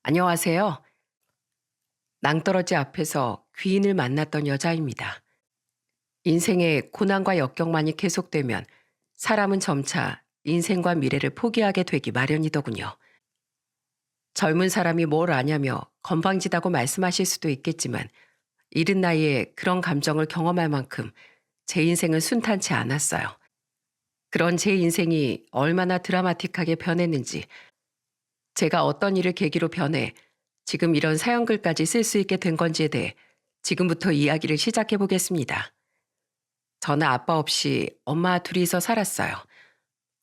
안녕하세요. 낭떠러지 앞에서 귀인을 만났던 여자입니다. 인생의 고난과 역경만이 계속되면 사람은 점차 인생과 미래를 포기하게 되기 마련이더군요. 젊은 사람이 뭘 아냐며 건방지다고 말씀하실 수도 있겠지만 이른 나이에 그런 감정을 경험할 만큼 제 인생은 순탄치 않았어요. 그런 제 인생이 얼마나 드라마틱하게 변했는지, 제가 어떤 일을 계기로 변해 지금 이런 사연글까지 쓸 수 있게 된 건지에 대해 지금부터 이야기를 시작해 보겠습니다. 저는 아빠 없이 엄마 둘이서 살았어요.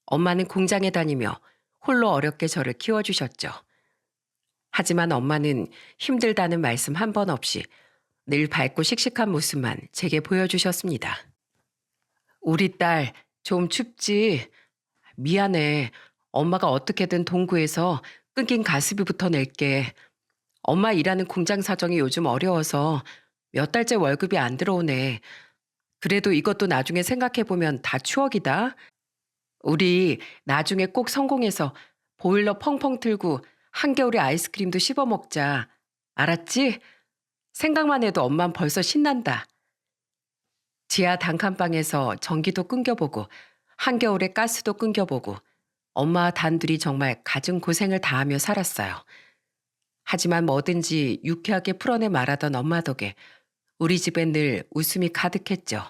엄마는 공장에 다니며 홀로 어렵게 저를 키워주셨죠. 하지만 엄마는 힘들다는 말씀 한 번 없이 늘 밝고 씩씩한 모습만 제게 보여주셨습니다. 우리 딸, 좀 춥지? 미안해. 엄마가 어떻게든 동구에서 끊긴 가스비부터 낼게. 엄마 일하는 공장 사정이 요즘 어려워서 몇 달째 월급이 안 들어오네. 그래도 이것도 나중에 생각해보면 다 추억이다. 우리 나중에 꼭 성공해서 보일러 펑펑 틀고 한겨울에 아이스크림도 씹어 먹자. 알았지? 생각만 해도 엄만 벌써 신난다. 지하 단칸방에서 전기도 끊겨보고 한겨울에 가스도 끊겨보고 엄마와 단둘이 정말 갖은 고생을 다하며 살았어요. 하지만 뭐든지 유쾌하게 풀어내 말하던 엄마 덕에 우리 집엔 늘 웃음이 가득했죠.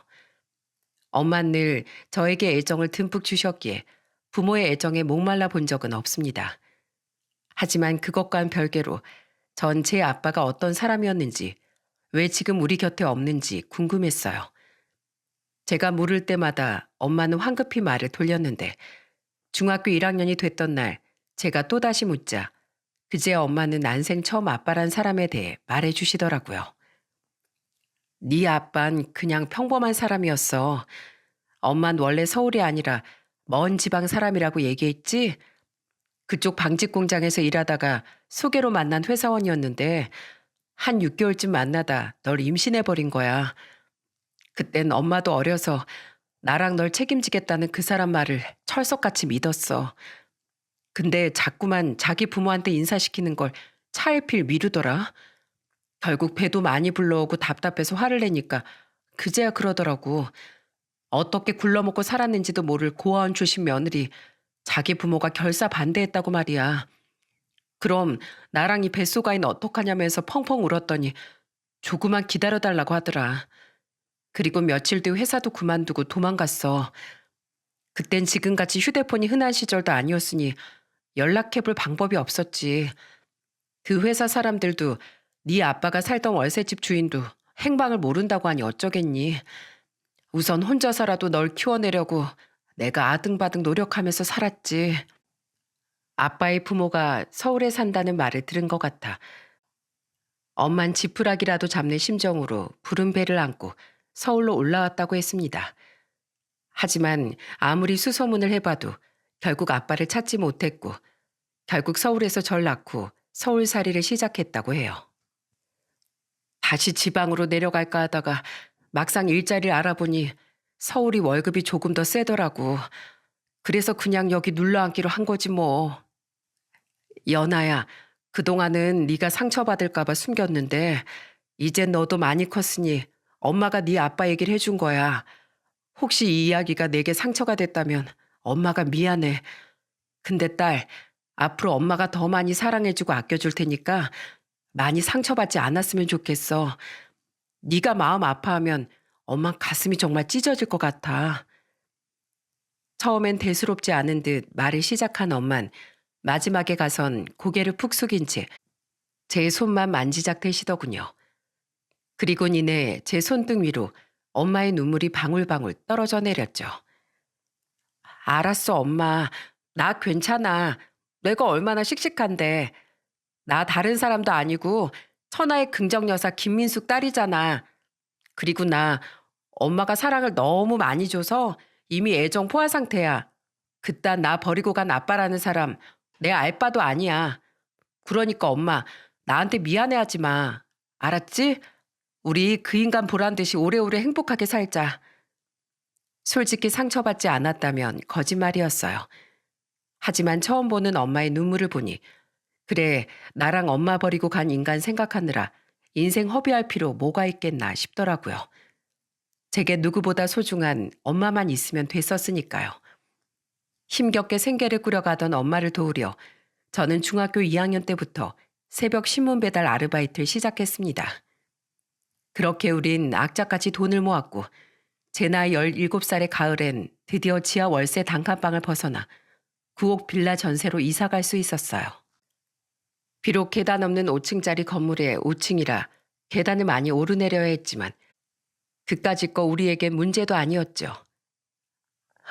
엄마는 늘 저에게 애정을 듬뿍 주셨기에 부모의 애정에 목말라 본 적은 없습니다. 하지만 그것과는 별개로 전 제 아빠가 어떤 사람이었는지, 왜 지금 우리 곁에 없는지 궁금했어요. 제가 물을 때마다 엄마는 황급히 말을 돌렸는데 중학교 1학년이 됐던 날 제가 또다시 묻자 그제야 엄마는 난생 처음 아빠란 사람에 대해 말해 주시더라고요. 네 아빤 그냥 평범한 사람이었어. 엄만 원래 서울이 아니라 먼 지방 사람이라고 얘기했지? 그쪽 방직 공장에서 일하다가 소개로 만난 회사원이었는데 한 6개월쯤 만나다 널 임신해버린 거야. 그땐 엄마도 어려서 나랑 널 책임지겠다는 그 사람 말을 철석같이 믿었어. 근데 자꾸만 자기 부모한테 인사시키는 걸 차일피일 미루더라. 결국 배도 많이 불러오고 답답해서 화를 내니까 그제야 그러더라고. 어떻게 굴러먹고 살았는지도 모를 고아원 출신 며느리, 자기 부모가 결사 반대했다고 말이야. 그럼 나랑 이 뱃속아이는 어떡하냐면서 펑펑 울었더니 조금만 기다려달라고 하더라. 그리고 며칠 뒤 회사도 그만두고 도망갔어. 그땐 지금같이 휴대폰이 흔한 시절도 아니었으니 연락해볼 방법이 없었지. 그 회사 사람들도 네 아빠가 살던 월세집 주인도 행방을 모른다고 하니 어쩌겠니. 우선 혼자서라도 널 키워내려고 내가 아등바등 노력하면서 살았지. 아빠의 부모가 서울에 산다는 말을 들은 것 같아 엄만 지푸라기라도 잡는 심정으로 부른 배를 안고 서울로 올라왔다고 했습니다. 하지만 아무리 수소문을 해봐도 결국 아빠를 찾지 못했고 결국 서울에서 절 낳고 서울살이를 시작했다고 해요. 다시 지방으로 내려갈까 하다가 막상 일자리를 알아보니 서울이 월급이 조금 더 세더라고. 그래서 그냥 여기 눌러앉기로 한 거지 뭐. 연아야, 그동안은 네가 상처받을까 봐 숨겼는데 이젠 너도 많이 컸으니 엄마가 네 아빠 얘기를 해준 거야. 혹시 이 이야기가 내게 상처가 됐다면 엄마가 미안해. 근데 딸, 앞으로 엄마가 더 많이 사랑해주고 아껴줄 테니까 많이 상처받지 않았으면 좋겠어. 네가 마음 아파하면 엄마 가슴이 정말 찢어질 것 같아. 처음엔 대수롭지 않은 듯 말을 시작한 엄만 마지막에 가선 고개를 푹 숙인 채 제 손만 만지작 대시더군요. 그리곤 이내 제 손등 위로 엄마의 눈물이 방울방울 떨어져 내렸죠. 알았어, 엄마. 나 괜찮아. 내가 얼마나 씩씩한데. 나 다른 사람도 아니고 천하의 긍정여사 김민숙 딸이잖아. 그리고 나 엄마가 사랑을 너무 많이 줘서 이미 애정 포화 상태야. 그딴 나 버리고 간 아빠라는 사람 내 알바도 아니야. 그러니까 엄마 나한테 미안해하지 마. 알았지? 우리 그 인간 보란 듯이 오래오래 행복하게 살자. 솔직히 상처받지 않았다면 거짓말이었어요. 하지만 처음 보는 엄마의 눈물을 보니 그래, 나랑 엄마 버리고 간 인간 생각하느라 인생 허비할 필요 뭐가 있겠나 싶더라고요. 제게 누구보다 소중한 엄마만 있으면 됐었으니까요. 힘겹게 생계를 꾸려가던 엄마를 도우려 저는 중학교 2학년 때부터 새벽 신문 배달 아르바이트를 시작했습니다. 그렇게 우린 악착같이 돈을 모았고 제 나이 17살의 가을엔 드디어 지하 월세 단칸방을 벗어나 구옥 빌라 전세로 이사 갈 수 있었어요. 비록 계단 없는 5층짜리 건물의 5층이라 계단을 많이 오르내려야 했지만 그까짓 거 우리에겐 문제도 아니었죠.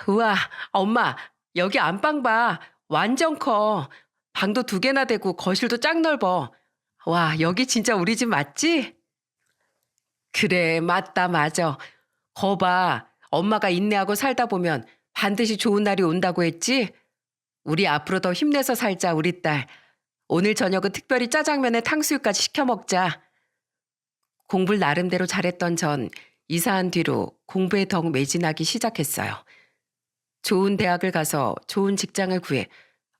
우와, 엄마, 여기 안방 봐. 완전 커. 방도 2개나 되고 거실도 짱 넓어. 와, 여기 진짜 우리 집 맞지? 그래, 맞다, 맞아. 거 봐. 엄마가 인내하고 살다 보면 반드시 좋은 날이 온다고 했지? 우리 앞으로 더 힘내서 살자, 우리 딸. 오늘 저녁은 특별히 짜장면에 탕수육까지 시켜 먹자. 공부를 나름대로 잘했던 전 이사한 뒤로 공부에 더욱 매진하기 시작했어요. 좋은 대학을 가서 좋은 직장을 구해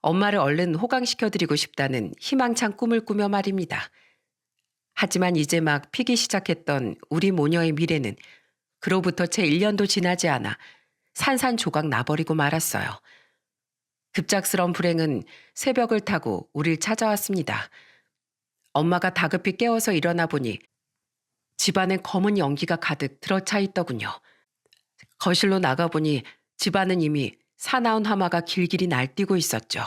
엄마를 얼른 호강시켜드리고 싶다는 희망찬 꿈을 꾸며 말입니다. 하지만 이제 막 피기 시작했던 우리 모녀의 미래는 그로부터 채 1년도 지나지 않아 산산조각 나버리고 말았어요. 급작스런 불행은 새벽을 타고 우릴 찾아왔습니다. 엄마가 다급히 깨워서 일어나 보니 집안엔 검은 연기가 가득 들어차 있더군요. 거실로 나가보니 집안은 이미 사나운 하마가 길길이 날뛰고 있었죠.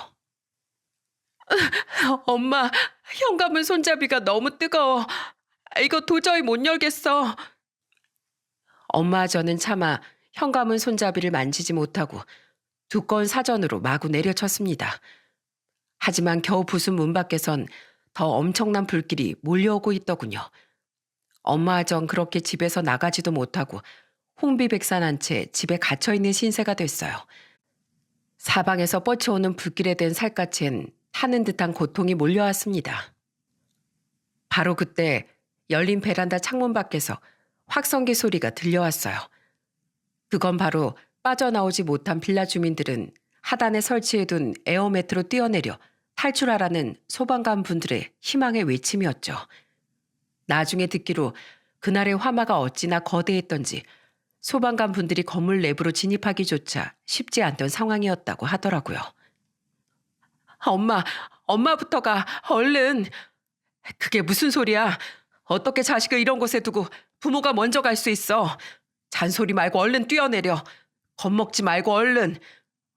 엄마, 현관문 손잡이가 너무 뜨거워. 이거 도저히 못 열겠어. 엄마와 저는 차마 현관문 손잡이를 만지지 못하고 두꺼운 사전으로 마구 내려쳤습니다. 하지만 겨우 부순 문 밖에선 더 엄청난 불길이 몰려오고 있더군요. 엄마와 전 그렇게 집에서 나가지도 못하고 홍비백산한 채 집에 갇혀있는 신세가 됐어요. 사방에서 뻗쳐오는 불길에 댄 살갗엔 타는 듯한 고통이 몰려왔습니다. 바로 그때 열린 베란다 창문 밖에서 확성기 소리가 들려왔어요. 그건 바로 빠져나오지 못한 빌라 주민들은 하단에 설치해둔 에어매트로 뛰어내려 탈출하라는 소방관 분들의 희망의 외침이었죠. 나중에 듣기로 그날의 화마가 어찌나 거대했던지 소방관 분들이 건물 내부로 진입하기조차 쉽지 않던 상황이었다고 하더라고요. 엄마부터가 얼른. 그게 무슨 소리야? 어떻게 자식을 이런 곳에 두고 부모가 먼저 갈 수 있어? 잔소리 말고 얼른 뛰어내려. 겁먹지 말고 얼른.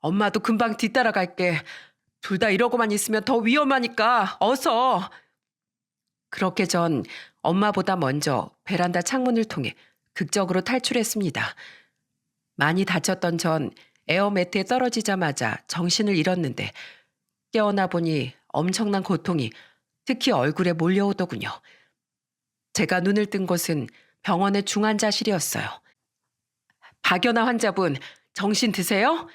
엄마도 금방 뒤따라갈게. 둘 다 이러고만 있으면 더 위험하니까 어서. 그렇게 전 엄마보다 먼저 베란다 창문을 통해 극적으로 탈출했습니다. 많이 다쳤던 전 에어매트에 떨어지자마자 정신을 잃었는데 깨어나 보니 엄청난 고통이 특히 얼굴에 몰려오더군요. 제가 눈을 뜬 곳은 병원의 중환자실이었어요. 박연아 환자분, 정신 드세요?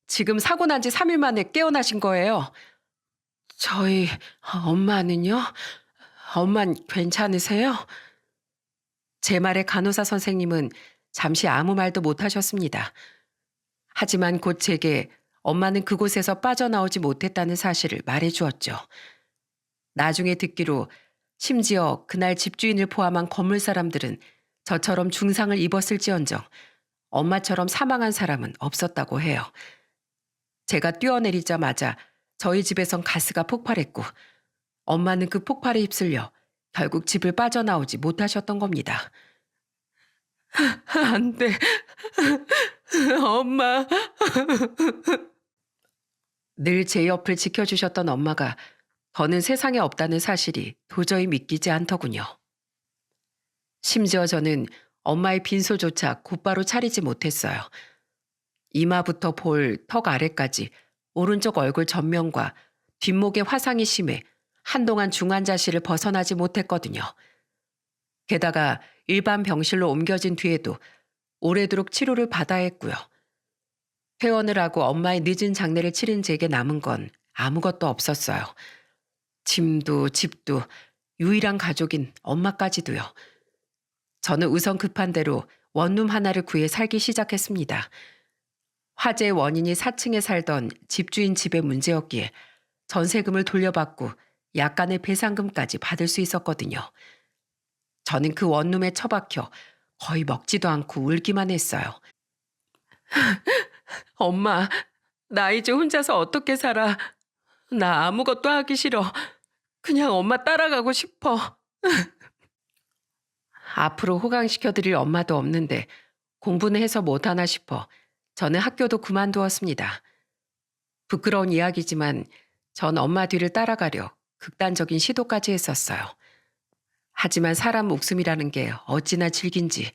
지금 사고 난 지 3일 만에 깨어나신 거예요. 저희 엄마는요? 엄만 괜찮으세요? 제 말에 간호사 선생님은 잠시 아무 말도 못 하셨습니다. 하지만 곧 제게 엄마는 그곳에서 빠져나오지 못했다는 사실을 말해주었죠. 나중에 듣기로 심지어 그날 집주인을 포함한 건물 사람들은 저처럼 중상을 입었을지언정 엄마처럼 사망한 사람은 없었다고 해요. 제가 뛰어내리자마자 저희 집에선 가스가 폭발했고 엄마는 그 폭발에 휩쓸려 결국 집을 빠져나오지 못하셨던 겁니다. 안 돼. 엄마. 늘 제 옆을 지켜주셨던 엄마가 더는 세상에 없다는 사실이 도저히 믿기지 않더군요. 심지어 저는 엄마의 빈소조차 곧바로 차리지 못했어요. 이마부터 볼, 턱 아래까지 오른쪽 얼굴 전면과 뒷목에 화상이 심해 한동안 중환자실을 벗어나지 못했거든요. 게다가 일반 병실로 옮겨진 뒤에도 오래도록 치료를 받아야 했고요. 퇴원을 하고 엄마의 늦은 장례를 치른 제게 남은 건 아무것도 없었어요. 짐도 집도 유일한 가족인 엄마까지도요. 저는 우선 급한 대로 원룸 하나를 구해 살기 시작했습니다. 화재의 원인이 4층에 살던 집주인 집의 문제였기에 전세금을 돌려받고 약간의 배상금까지 받을 수 있었거든요. 저는 그 원룸에 처박혀 거의 먹지도 않고 울기만 했어요. 엄마, 나 이제 혼자서 어떻게 살아? 나 아무것도 하기 싫어. 그냥 엄마 따라가고 싶어. 앞으로 호강시켜드릴 엄마도 없는데 공부는 해서 못하나 싶어 저는 학교도 그만두었습니다. 부끄러운 이야기지만 전 엄마 뒤를 따라가려 극단적인 시도까지 했었어요. 하지만 사람 목숨이라는 게 어찌나 질긴지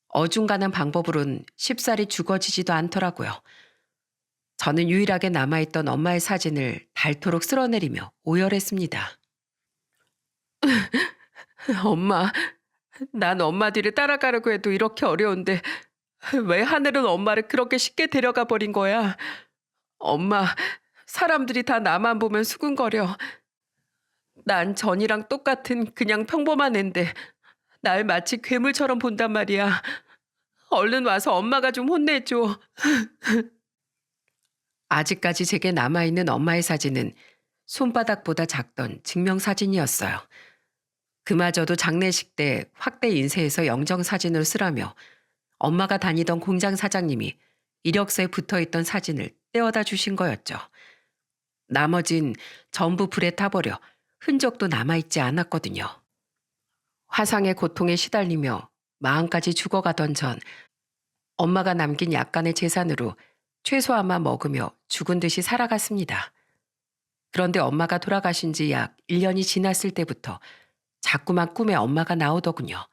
어중간한 방법으론 쉽사리 죽어지지도 않더라고요. 저는 유일하게 남아있던 엄마의 사진을 닳도록 쓸어내리며 오열했습니다. 엄마, 난 엄마 뒤를 따라가려고 해도 이렇게 어려운데 왜 하늘은 엄마를 그렇게 쉽게 데려가 버린 거야? 엄마, 사람들이 다 나만 보면 수근거려. 난 전이랑 똑같은 그냥 평범한 앤데 날 마치 괴물처럼 본단 말이야. 얼른 와서 엄마가 좀 혼내줘. 아직까지 제게 남아있는 엄마의 사진은 손바닥보다 작던 증명사진이었어요. 그마저도 장례식 때 확대 인쇄해서 영정사진으로 쓰라며 엄마가 다니던 공장 사장님이 이력서에 붙어있던 사진을 떼어다 주신 거였죠. 나머진 전부 불에 타버려 흔적도 남아있지 않았거든요. 화상의 고통에 시달리며 마음까지 죽어가던 전 엄마가 남긴 약간의 재산으로 최소한만 먹으며 죽은 듯이 살아갔습니다. 그런데 엄마가 돌아가신 지 약 1년이 지났을 때부터 자꾸만 꿈에 엄마가 나오더군요.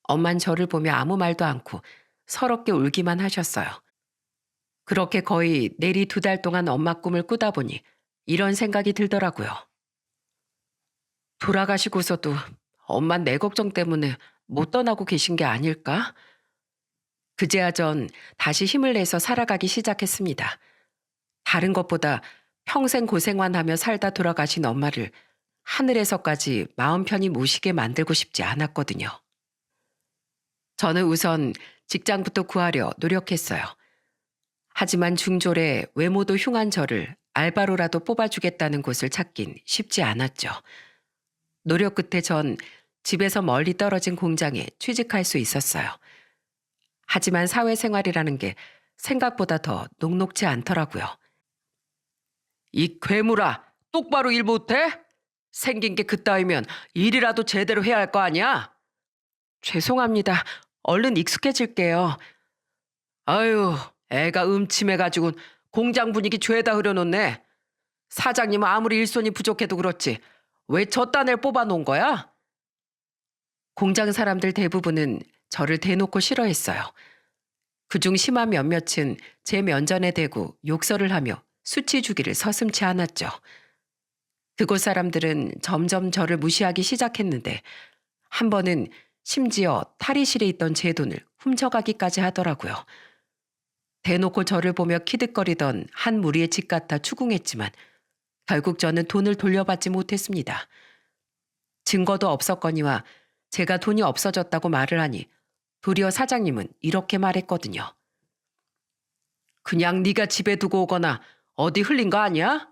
엄만 저를 보며 아무 말도 않고 서럽게 울기만 하셨어요. 그렇게 거의 내리 2달 동안 엄마 꿈을 꾸다 보니 이런 생각이 들더라고요. 돌아가시고서도 엄만 내 걱정 때문에 못 떠나고 계신 게 아닐까? 그제야 전 다시 힘을 내서 살아가기 시작했습니다. 다른 것보다 평생 고생만 하며 살다 돌아가신 엄마를 하늘에서까지 마음 편히 모시게 만들고 싶지 않았거든요. 저는 우선 직장부터 구하려 노력했어요. 하지만 중졸의 외모도 흉한 저를 알바로라도 뽑아주겠다는 곳을 찾긴 쉽지 않았죠. 노력 끝에 전 집에서 멀리 떨어진 공장에 취직할 수 있었어요. 하지만 사회생활이라는 게 생각보다 더 녹록지 않더라고요. 이 괴물아, 똑바로 일 못해? 생긴 게 그따위면 일이라도 제대로 해야 할 거 아니야? 죄송합니다. 얼른 익숙해질게요. 아유, 애가 음침해가지고 공장 분위기 죄다 흐려놓네. 사장님은 아무리 일손이 부족해도 그렇지. 왜 저딴 애를 뽑아놓은 거야? 공장 사람들 대부분은 저를 대놓고 싫어했어요. 그중 심한 몇몇은 제 면전에 대고 욕설을 하며 수치 주기를 서슴지 않았죠. 그곳 사람들은 점점 저를 무시하기 시작했는데 한 번은 심지어 탈의실에 있던 제 돈을 훔쳐가기까지 하더라고요. 대놓고 저를 보며 키득거리던 한 무리의 집 같아 추궁했지만 결국 저는 돈을 돌려받지 못했습니다. 증거도 없었거니와 제가 돈이 없어졌다고 말을 하니 도리어 사장님은 이렇게 말했거든요. 그냥 네가 집에 두고 오거나 어디 흘린 거 아니야?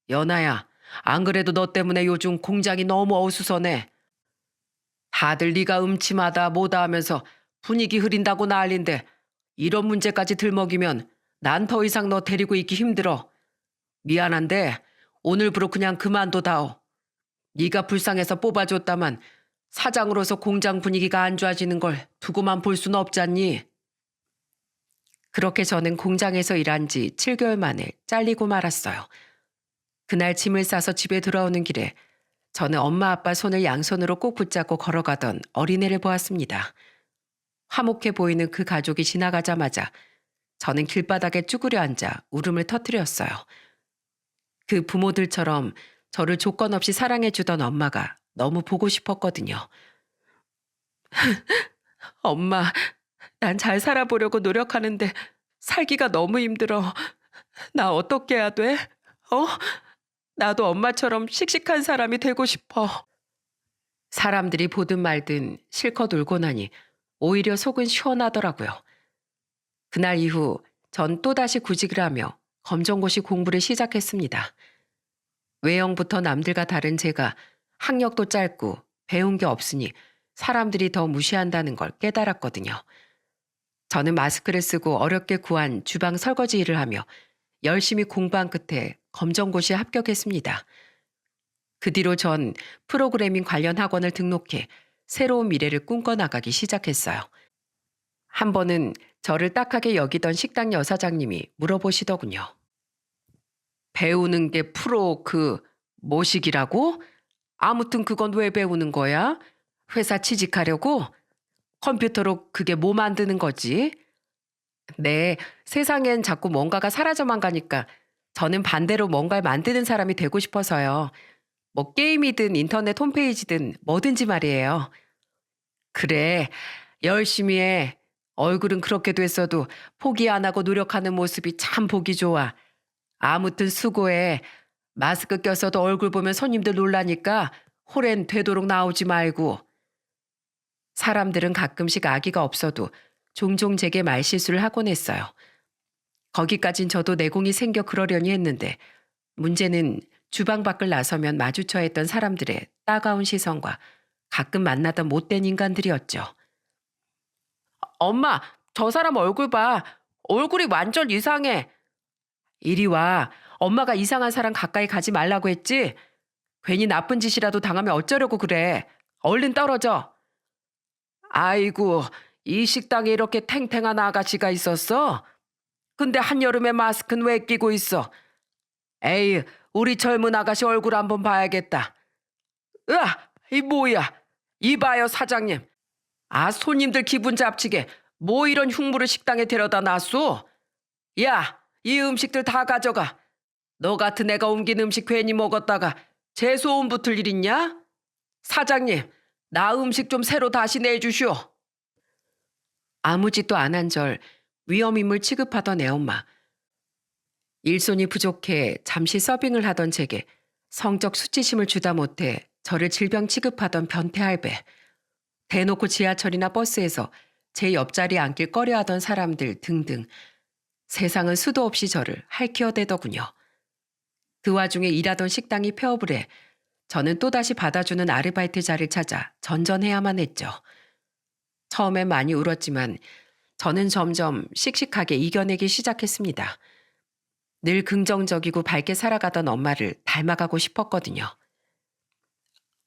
연아야, 안 그래도 너 때문에 요즘 공장이 너무 어수선해. 다들 네가 음침하다 뭐다 하면서 분위기 흐린다고 난린데 이런 문제까지 들먹이면 난 더 이상 너 데리고 있기 힘들어. 미안한데 오늘부로 그냥 그만둬다오. 네가 불쌍해서 뽑아줬다만 사장으로서 공장 분위기가 안 좋아지는 걸 두고만 볼 수는 없잖니. 그렇게 저는 공장에서 일한 지 7개월 만에 잘리고 말았어요. 그날 짐을 싸서 집에 돌아오는 길에 저는 엄마 아빠 손을 양손으로 꼭 붙잡고 걸어가던 어린애를 보았습니다. 화목해 보이는 그 가족이 지나가자마자 저는 길바닥에 쭈그려 앉아 울음을 터뜨렸어요. 그 부모들처럼 저를 조건 없이 사랑해주던 엄마가 너무 보고 싶었거든요. 엄마, 난 잘 살아보려고 노력하는데 살기가 너무 힘들어. 나 어떻게 해야 돼? 어? 나도 엄마처럼 씩씩한 사람이 되고 싶어. 사람들이 보든 말든 실컷 울고 나니 오히려 속은 시원하더라고요. 그날 이후 전 또다시 구직을 하며 검정고시 공부를 시작했습니다. 외형부터 남들과 다른 제가 학력도 짧고 배운 게 없으니 사람들이 더 무시한다는 걸 깨달았거든요. 저는 마스크를 쓰고 어렵게 구한 주방 설거지 일을 하며 열심히 공부한 끝에 검정고시에 합격했습니다. 그 뒤로 전 프로그래밍 관련 학원을 등록해 새로운 미래를 꿈꿔나가기 시작했어요. 한 번은 저를 딱하게 여기던 식당 여사장님이 물어보시더군요. 배우는 게 프로 뭐식이라고? 아무튼 그건 왜 배우는 거야? 회사 취직하려고? 컴퓨터로 그게 뭐 만드는 거지? 네, 세상엔 자꾸 뭔가가 사라져만 가니까 저는 반대로 뭔가를 만드는 사람이 되고 싶어서요. 뭐 게임이든 인터넷 홈페이지든 뭐든지 말이에요. 그래, 열심히 해. 얼굴은 그렇게 됐어도 포기 안 하고 노력하는 모습이 참 보기 좋아. 아무튼 수고해. 마스크 꼈어도 얼굴 보면 손님들 놀라니까 홀엔 되도록 나오지 말고. 사람들은 가끔씩 아기가 없어도 종종 제게 말실수를 하곤 했어요. 거기까진 저도 내공이 생겨 그러려니 했는데 문제는 주방 밖을 나서면 마주쳐야 했던 사람들의 따가운 시선과 가끔 만나던 못된 인간들이었죠. 엄마, 저 사람 얼굴 봐. 얼굴이 완전 이상해. 이리 와. 엄마가 이상한 사람 가까이 가지 말라고 했지? 괜히 나쁜 짓이라도 당하면 어쩌려고 그래. 얼른 떨어져. 아이고, 이 식당에 이렇게 탱탱한 아가씨가 있었어? 근데 한여름에 마스크는 왜 끼고 있어? 에이, 우리 젊은 아가씨 얼굴 한번 봐야겠다. 으아, 이 뭐야? 이봐요, 사장님. 아, 손님들 기분 잡치게 뭐 이런 흉물을 식당에 데려다 놨소? 야, 이 음식들 다 가져가. 너 같은 애가 옮긴 음식 괜히 먹었다가 재소음 붙을 일 있냐? 사장님, 나 음식 좀 새로 다시 내주시오. 아무 짓도 안 한 절 위험인물 취급하던 애엄마. 일손이 부족해 잠시 서빙을 하던 제게 성적 수치심을 주다 못해 저를 질병 취급하던 변태 할배. 대놓고 지하철이나 버스에서 제 옆자리에 앉길 꺼려하던 사람들 등등. 세상은 수도 없이 저를 할퀴어대더군요. 그 와중에 일하던 식당이 폐업을 해 저는 또다시 받아주는 아르바이트 자리를 찾아 전전해야만 했죠. 처음엔 많이 울었지만 저는 점점 씩씩하게 이겨내기 시작했습니다. 늘 긍정적이고 밝게 살아가던 엄마를 닮아가고 싶었거든요.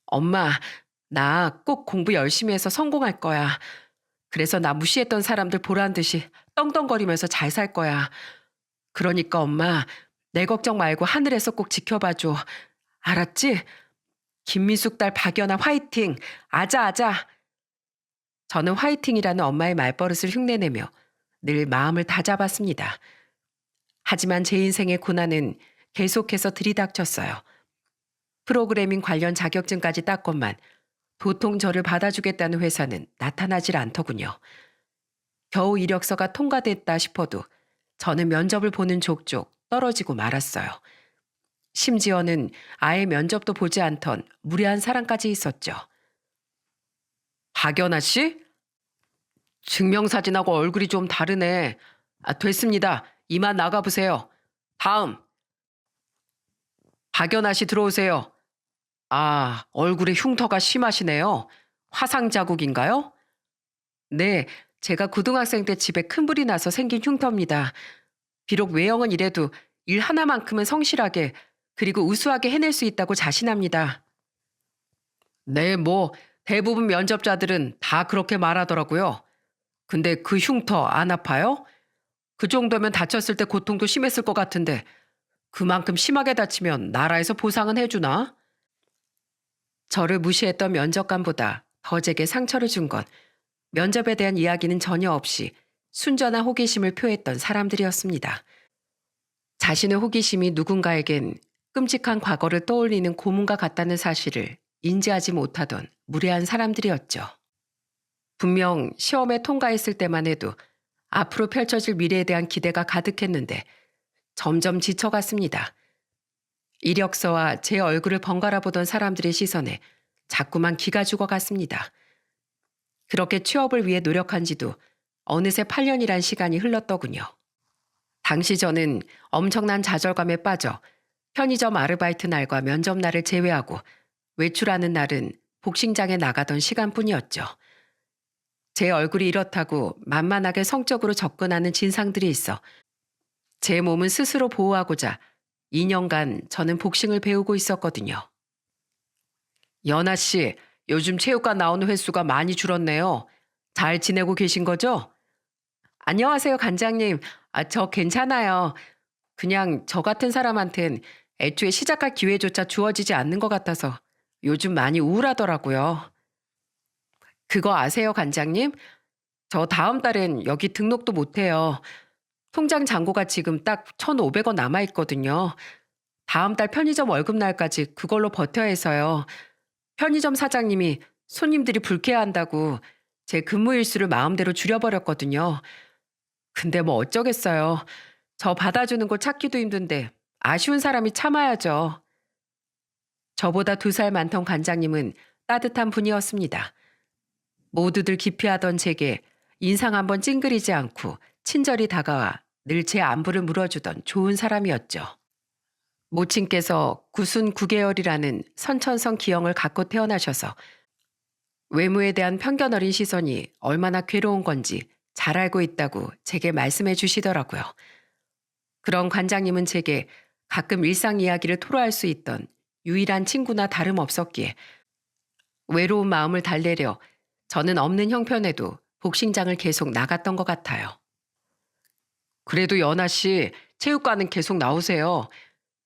엄마, 나 꼭 공부 열심히 해서 성공할 거야. 그래서 나 무시했던 사람들 보란 듯이 떵떵거리면서 잘 살 거야. 그러니까 엄마, 내 걱정 말고 하늘에서 꼭 지켜봐줘. 알았지? 김미숙 딸 박연아 화이팅! 아자아자! 저는 화이팅이라는 엄마의 말버릇을 흉내내며 늘 마음을 다잡았습니다. 하지만 제 인생의 고난은 계속해서 들이닥쳤어요. 프로그래밍 관련 자격증까지 땄건만 도통 저를 받아주겠다는 회사는 나타나질 않더군요. 겨우 이력서가 통과됐다 싶어도 저는 면접을 보는 족족 떨어지고 말았어요. 심지어는 아예 면접도 보지 않던 무례한 사람까지 있었죠. 박연아 씨? 증명사진하고 얼굴이 좀 다르네. 아, 됐습니다. 이만 나가보세요. 다음. 박연아 씨 들어오세요. 아, 얼굴에 흉터가 심하시네요. 화상 자국인가요? 네, 제가 고등학생 때 집에 큰 불이 나서 생긴 흉터입니다. 비록 외형은 이래도 일 하나만큼은 성실하게 그리고 우수하게 해낼 수 있다고 자신합니다. 네, 뭐 대부분 면접자들은 다 그렇게 말하더라고요. 근데 그 흉터 안 아파요? 그 정도면 다쳤을 때 고통도 심했을 것 같은데 그만큼 심하게 다치면 나라에서 보상은 해주나? 저를 무시했던 면접관보다 더 제게 상처를 준 건 면접에 대한 이야기는 전혀 없이 순전한 호기심을 표했던 사람들이었습니다. 자신의 호기심이 누군가에겐 끔찍한 과거를 떠올리는 고문과 같다는 사실을 인지하지 못하던 무례한 사람들이었죠. 분명 시험에 통과했을 때만 해도 앞으로 펼쳐질 미래에 대한 기대가 가득했는데 점점 지쳐갔습니다. 이력서와 제 얼굴을 번갈아 보던 사람들의 시선에 자꾸만 기가 죽어갔습니다. 그렇게 취업을 위해 노력한 지도 어느새 8년이란 시간이 흘렀더군요. 당시 저는 엄청난 좌절감에 빠져 편의점 아르바이트 날과 면접 날을 제외하고 외출하는 날은 복싱장에 나가던 시간뿐이었죠. 제 얼굴이 이렇다고 만만하게 성적으로 접근하는 진상들이 있어 제 몸은 스스로 보호하고자 2년간 저는 복싱을 배우고 있었거든요. 연아 씨, 요즘 체육관 나오는 횟수가 많이 줄었네요. 잘 지내고 계신 거죠? 안녕하세요, 관장님. 저 괜찮아요. 그냥 저 같은 사람한텐 애초에 시작할 기회조차 주어지지 않는 것 같아서 요즘 많이 우울하더라고요. 그거 아세요, 관장님? 저 다음 달엔 여기 등록도 못해요. 통장 잔고가 지금 딱 1,500원 남아있거든요. 다음 달 편의점 월급날까지 그걸로 버텨야 해서요. 편의점 사장님이 손님들이 불쾌해한다고 제 근무 일수를 마음대로 줄여버렸거든요. 근데 뭐 어쩌겠어요. 저 받아주는 곳 찾기도 힘든데 아쉬운 사람이 참아야죠. 저보다 2살 많던 관장님은 따뜻한 분이었습니다. 모두들 기피하던 제게 인상 한번 찡그리지 않고 친절히 다가와 늘 제 안부를 물어주던 좋은 사람이었죠. 모친께서 구순 9개월이라는 선천성 기형을 갖고 태어나셔서 외모에 대한 편견 어린 시선이 얼마나 괴로운 건지 잘 알고 있다고 제게 말씀해 주시더라고요. 그런 관장님은 제게 가끔 일상 이야기를 토로할 수 있던 유일한 친구나 다름없었기에 외로운 마음을 달래려 저는 없는 형편에도 복싱장을 계속 나갔던 것 같아요. 그래도 연아 씨, 체육관은 계속 나오세요.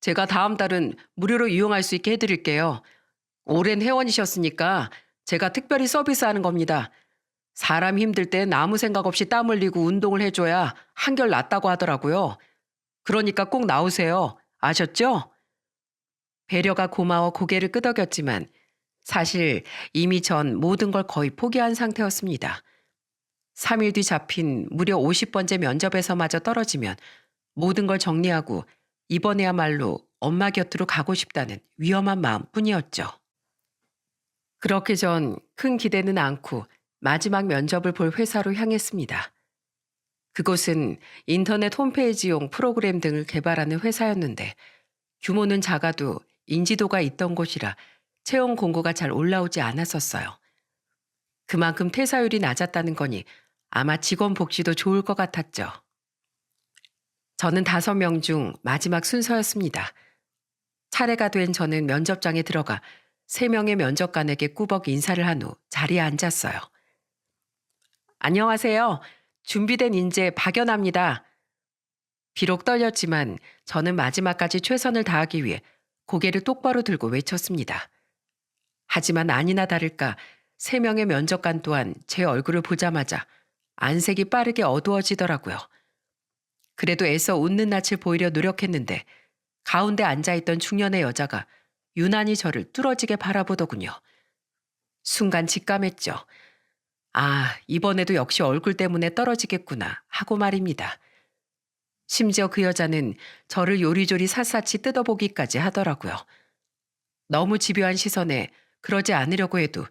제가 다음 달은 무료로 이용할 수 있게 해드릴게요. 오랜 회원이셨으니까 제가 특별히 서비스하는 겁니다. 사람 힘들 땐 아무 생각 없이 땀 흘리고 운동을 해줘야 한결 낫다고 하더라고요. 그러니까 꼭 나오세요. 아셨죠? 배려가 고마워 고개를 끄덕였지만 사실 이미 전 모든 걸 거의 포기한 상태였습니다. 3일 뒤 잡힌 무려 50번째 면접에서마저 떨어지면 모든 걸 정리하고 이번에야말로 엄마 곁으로 가고 싶다는 위험한 마음뿐이었죠. 그렇게 전 큰 기대는 않고 마지막 면접을 볼 회사로 향했습니다. 그곳은 인터넷 홈페이지용 프로그램 등을 개발하는 회사였는데 규모는 작아도 인지도가 있던 곳이라 채용 공고가 잘 올라오지 않았었어요. 그만큼 퇴사율이 낮았다는 거니 아마 직원 복지도 좋을 것 같았죠. 저는 5명 중 마지막 순서였습니다. 차례가 된 저는 면접장에 들어가 3명의 면접관에게 꾸벅 인사를 한 후 자리에 앉았어요. 안녕하세요. 준비된 인재 박연아입니다. 비록 떨렸지만 저는 마지막까지 최선을 다하기 위해 고개를 똑바로 들고 외쳤습니다. 하지만 아니나 다를까 3명의 면접관 또한 제 얼굴을 보자마자 안색이 빠르게 어두워지더라고요. 그래도 애써 웃는 낯을 보이려 노력했는데 가운데 앉아있던 중년의 여자가 유난히 저를 뚫어지게 바라보더군요. 순간 직감했죠. 아, 이번에도 역시 얼굴 때문에 떨어지겠구나 하고 말입니다. 심지어 그 여자는 저를 요리조리 샅샅이 뜯어보기까지 하더라고요. 너무 집요한 시선에 그러지 않으려고 해도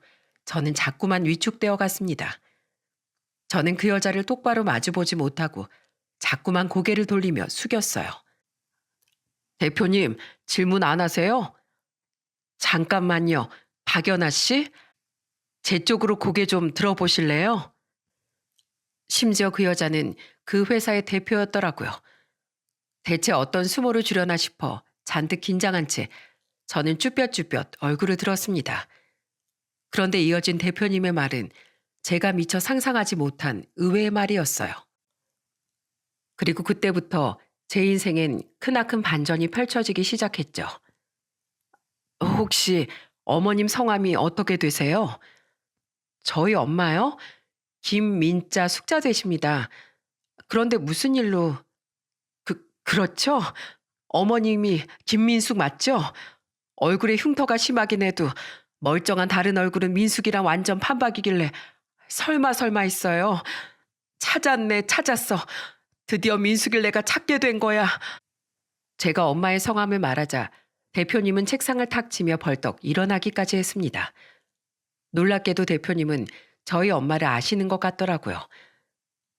저는 자꾸만 위축되어 갔습니다. 저는 그 여자를 똑바로 마주보지 못하고 자꾸만 고개를 돌리며 숙였어요. 대표님, 질문 안 하세요? 잠깐만요. 박연아 씨? 제 쪽으로 고개 좀 들어보실래요? 심지어 그 여자는 그 회사의 대표였더라고요. 대체 어떤 수모를 주려나 싶어 잔뜩 긴장한 채 저는 쭈뼛쭈뼛 얼굴을 들었습니다. 그런데 이어진 대표님의 말은 제가 미처 상상하지 못한 의외의 말이었어요. 그리고 그때부터 제 인생엔 크나큰 반전이 펼쳐지기 시작했죠. 혹시 어머님 성함이 어떻게 되세요? 저희 엄마요? 김민자 숙자 되십니다. 그런데 무슨 일로... 그렇죠? 어머님이 김민숙 맞죠? 얼굴에 흉터가 심하긴 해도 멀쩡한 다른 얼굴은 민숙이랑 완전 판박이길래 설마 했어요. 찾았네, 찾았어. 드디어 민숙을 내가 찾게 된 거야. 제가 엄마의 성함을 말하자 대표님은 책상을 탁 치며 벌떡 일어나기까지 했습니다. 놀랍게도 대표님은 저희 엄마를 아시는 것 같더라고요.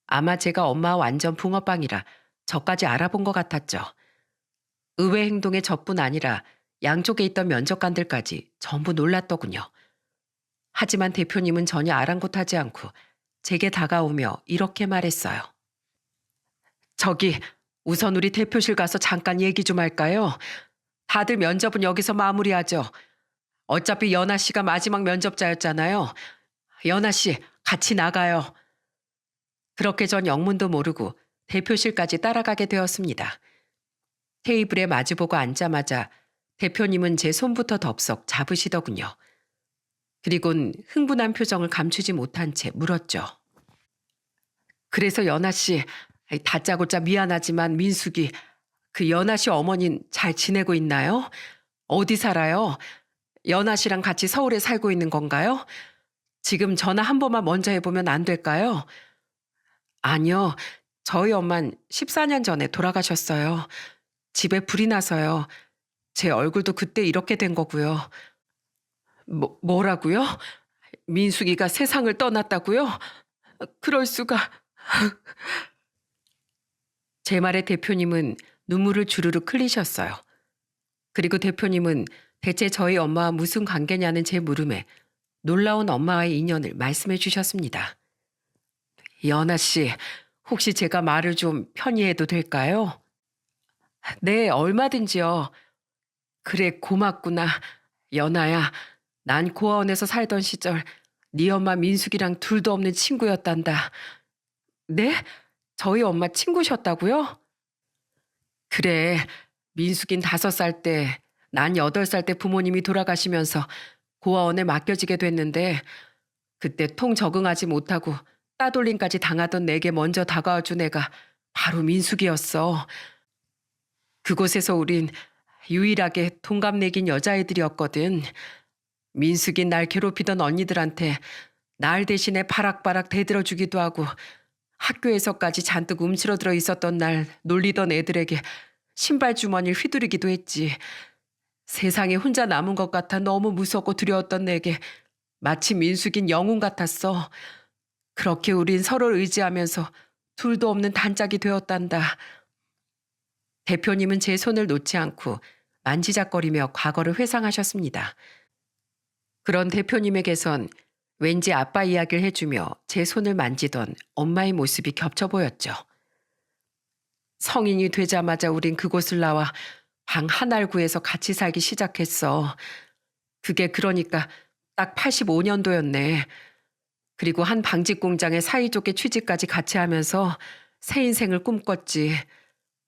아마 제가 엄마와 완전 붕어빵이라 저까지 알아본 것 같았죠. 의외 행동에 저뿐 아니라 양쪽에 있던 면접관들까지 전부 놀랐더군요. 하지만 대표님은 전혀 아랑곳하지 않고 제게 다가오며 이렇게 말했어요. 저기, 우선 우리 대표실 가서 잠깐 얘기 좀 할까요? 다들 면접은 여기서 마무리하죠. 어차피 연아 씨가 마지막 면접자였잖아요. 연아 씨, 같이 나가요. 그렇게 전 영문도 모르고 대표실까지 따라가게 되었습니다. 테이블에 마주보고 앉자마자 대표님은 제 손부터 덥석 잡으시더군요. 그리곤 흥분한 표정을 감추지 못한 채 물었죠. 그래서 연아 씨, 다짜고짜 미안하지만 민숙이, 그 연아 씨 어머닌 잘 지내고 있나요? 어디 살아요? 연아 씨랑 같이 서울에 살고 있는 건가요? 지금 전화 한 번만 먼저 해보면 안 될까요? 아니요. 저희 엄만 14년 전에 돌아가셨어요. 집에 불이 나서요. 제 얼굴도 그때 이렇게 된 거고요. 뭐라고요? 민숙이가 세상을 떠났다고요? 그럴 수가. 제 말에 대표님은 눈물을 주르륵 흘리셨어요. 그리고 대표님은 대체 저희 엄마와 무슨 관계냐는 제 물음에 놀라운 엄마와의 인연을 말씀해 주셨습니다. 연아 씨, 혹시 제가 말을 좀 편히 해도 될까요? 네, 얼마든지요. 그래, 고맙구나. 연아야, 난 고아원에서 살던 시절 네 엄마 민숙이랑 둘도 없는 친구였단다. 네? 저희 엄마 친구셨다고요? 그래, 민숙인 5살 때, 난 8살 때 부모님이 돌아가시면서 고아원에 맡겨지게 됐는데 그때 통 적응하지 못하고 따돌림까지 당하던 내게 먼저 다가와 준 애가 바로 민숙이었어. 그곳에서 우린 유일하게 동갑내긴 여자애들이었거든. 민숙이 날 괴롭히던 언니들한테 날 대신에 바락바락 대들어주기도 하고 학교에서까지 잔뜩 움츠러들어 있었던 날 놀리던 애들에게 신발 주머니를 휘두르기도 했지. 세상에 혼자 남은 것 같아 너무 무섭고 두려웠던 내게 마치 민숙인 영웅 같았어. 그렇게 우린 서로를 의지하면서 둘도 없는 단짝이 되었단다. 대표님은 제 손을 놓지 않고 만지작거리며 과거를 회상하셨습니다. 그런 대표님에게선 왠지 아빠 이야기를 해주며 제 손을 만지던 엄마의 모습이 겹쳐 보였죠. 성인이 되자마자 우린 그곳을 나와 방 한 알구에서 같이 살기 시작했어. 그게 그러니까 딱 85년도였네. 그리고 한 방직 공장에 사이좋게 취직까지 같이 하면서 새 인생을 꿈꿨지.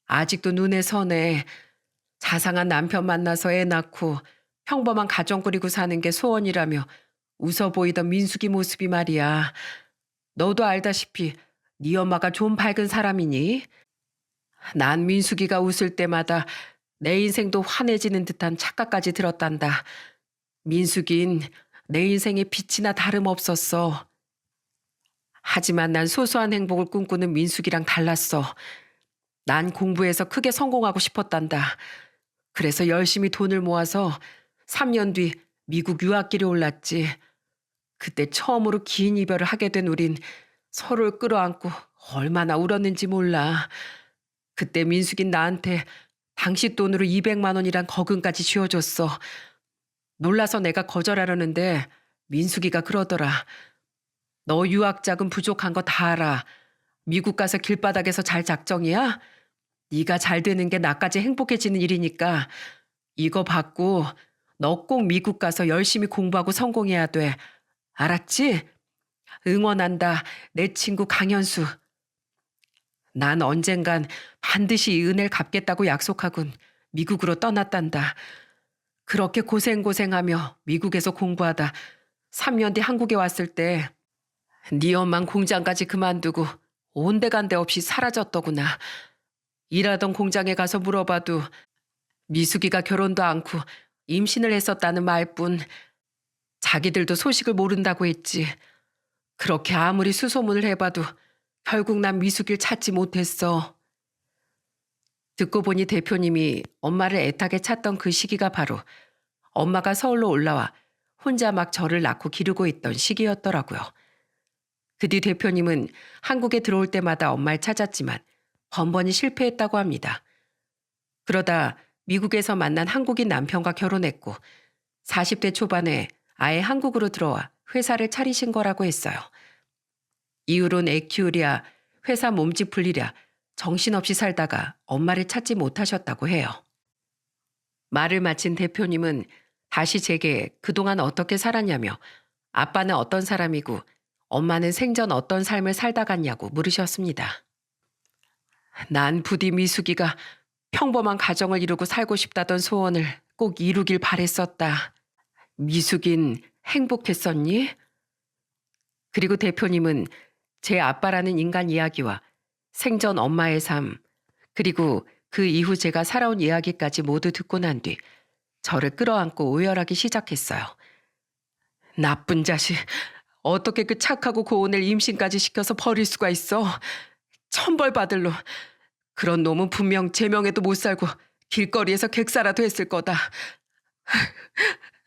아직도 눈에 선해. 자상한 남편 만나서 애 낳고 평범한 가정 꾸리고 사는 게 소원이라며 웃어 보이던 민숙이 모습이 말이야. 너도 알다시피 네 엄마가 좀 밝은 사람이니? 난 민숙이가 웃을 때마다 내 인생도 환해지는 듯한 착각까지 들었단다. 민숙인 내 인생의 빛이나 다름없었어. 하지만 난 소소한 행복을 꿈꾸는 민숙이랑 달랐어. 난 공부해서 크게 성공하고 싶었단다. 그래서 열심히 돈을 모아서 3년 뒤 미국 유학길에 올랐지. 그때 처음으로 긴 이별을 하게 된 우린 서로를 끌어안고 얼마나 울었는지 몰라. 그때 민숙인 나한테 당시 돈으로 200만 원이란 거금까지 쥐어줬어. 놀라서 내가 거절하려는데 민숙이가 그러더라. 너 유학 자금 부족한 거 다 알아. 미국 가서 길바닥에서 잘 작정이야? 네가 잘 되는 게 나까지 행복해지는 일이니까 이거 받고 너 꼭 미국 가서 열심히 공부하고 성공해야 돼. 알았지? 응원한다. 내 친구 강현수. 난 언젠간 반드시 이 은혜를 갚겠다고 약속하곤 미국으로 떠났단다. 그렇게 고생하며 미국에서 공부하다 3년 뒤 한국에 왔을 때 네 엄만 공장까지 그만두고 온데간데 없이 사라졌더구나. 일하던 공장에 가서 물어봐도 미숙이가 결혼도 않고 임신을 했었다는 말뿐. 자기들도 소식을 모른다고 했지. 그렇게 아무리 수소문을 해봐도 결국 난 미숙이를 찾지 못했어. 듣고 보니 대표님이 엄마를 애타게 찾던 그 시기가 바로 엄마가 서울로 올라와 혼자 막 저를 낳고 기르고 있던 시기였더라고요. 그 뒤 대표님은 한국에 들어올 때마다 엄마를 찾았지만 번번이 실패했다고 합니다. 그러다 미국에서 만난 한국인 남편과 결혼했고 40대 초반에 아예 한국으로 들어와 회사를 차리신 거라고 했어요. 이후론 애 키우랴 회사 몸집 불리랴 정신없이 살다가 엄마를 찾지 못하셨다고 해요. 말을 마친 대표님은 다시 제게 그동안 어떻게 살았냐며 아빠는 어떤 사람이고 엄마는 생전 어떤 삶을 살다 갔냐고 물으셨습니다. 난 부디 미숙이가 평범한 가정을 이루고 살고 싶다던 소원을 꼭 이루길 바랬었다. 미숙인 행복했었니? 그리고 대표님은 제 아빠라는 인간 이야기와 생전 엄마의 삶, 그리고 그 이후 제가 살아온 이야기까지 모두 듣고 난 뒤 저를 끌어안고 오열하기 시작했어요. 나쁜 자식, 어떻게 그 착하고 고운을 임신까지 시켜서 버릴 수가 있어? 천벌 받을 놈. 그런 놈은 분명 제명에도 못 살고 길거리에서 객사라도 했을 거다.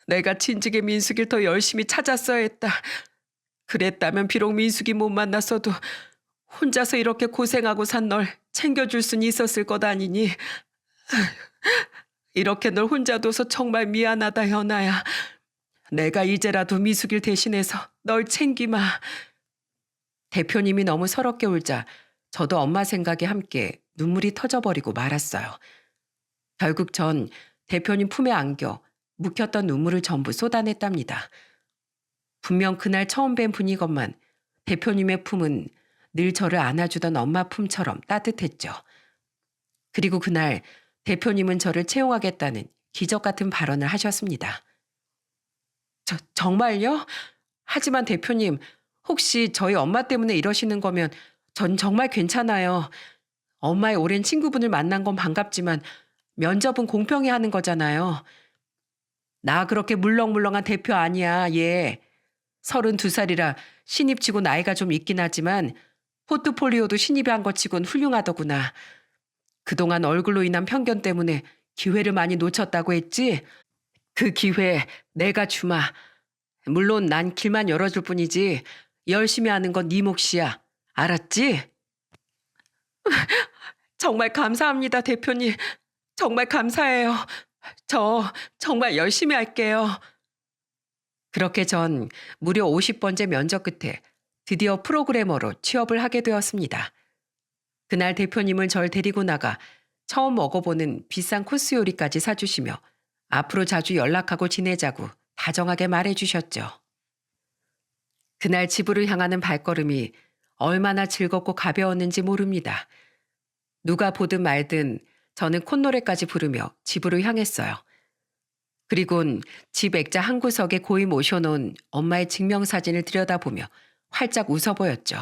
내가 진즉에 민숙이를 더 열심히 찾았어야 했다. 그랬다면 비록 민숙이 못 만났어도 혼자서 이렇게 고생하고 산 널 챙겨줄 순 있었을 것 아니니. 이렇게 널 혼자 둬서 정말 미안하다 현아야. 내가 이제라도 미숙이를 대신해서 널 챙기마. 대표님이 너무 서럽게 울자 저도 엄마 생각에 함께 눈물이 터져버리고 말았어요. 결국 전 대표님 품에 안겨 묵혔던 눈물을 전부 쏟아냈답니다. 분명 그날 처음 뵌 분이건만 대표님의 품은 늘 저를 안아주던 엄마 품처럼 따뜻했죠. 그리고 그날 대표님은 저를 채용하겠다는 기적 같은 발언을 하셨습니다. 정말요? 하지만 대표님, 혹시 저희 엄마 때문에 이러시는 거면 전 정말 괜찮아요. 엄마의 오랜 친구분을 만난 건 반갑지만 면접은 공평히 하는 거잖아요. 나 그렇게 물렁물렁한 대표 아니야, 얘. 32살이라 신입치고 나이가 좀 있긴 하지만 포트폴리오도 신입이 한 것 치곤 훌륭하더구나. 그동안 얼굴로 인한 편견 때문에 기회를 많이 놓쳤다고 했지? 그 기회 내가 주마. 물론 난 길만 열어줄 뿐이지 열심히 하는 건 네 몫이야. 알았지? 정말 감사합니다, 대표님. 정말 감사해요. 저 정말 열심히 할게요. 그렇게 전 무려 50번째 면접 끝에 드디어 프로그래머로 취업을 하게 되었습니다. 그날 대표님은 절 데리고 나가 처음 먹어보는 비싼 코스 요리까지 사주시며 앞으로 자주 연락하고 지내자고 다정하게 말해주셨죠. 그날 집으로 향하는 발걸음이 얼마나 즐겁고 가벼웠는지 모릅니다. 누가 보든 말든 저는 콧노래까지 부르며 집으로 향했어요. 그리곤 집 액자 한 구석에 고이 모셔놓은 엄마의 증명사진을 들여다보며 활짝 웃어 보였죠.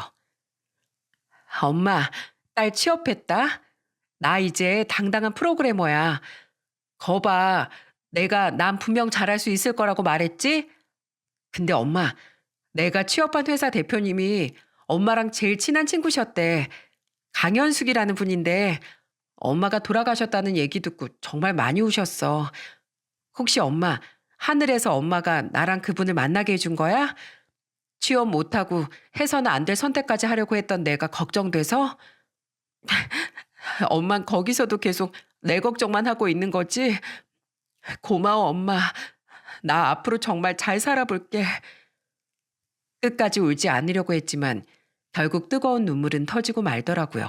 엄마, 딸 취업했다? 나 이제 당당한 프로그래머야. 거봐, 난 분명 잘할 수 있을 거라고 말했지? 근데 엄마, 내가 취업한 회사 대표님이 엄마랑 제일 친한 친구셨대. 강현숙이라는 분인데 엄마가 돌아가셨다는 얘기 듣고 정말 많이 우셨어. 혹시 엄마, 하늘에서 엄마가 나랑 그분을 만나게 해준 거야? 취업 못하고 해서는 안 될 선택까지 하려고 했던 내가 걱정돼서? 엄만 거기서도 계속 내 걱정만 하고 있는 거지? 고마워, 엄마. 나 앞으로 정말 잘 살아볼게. 끝까지 울지 않으려고 했지만 결국 뜨거운 눈물은 터지고 말더라고요.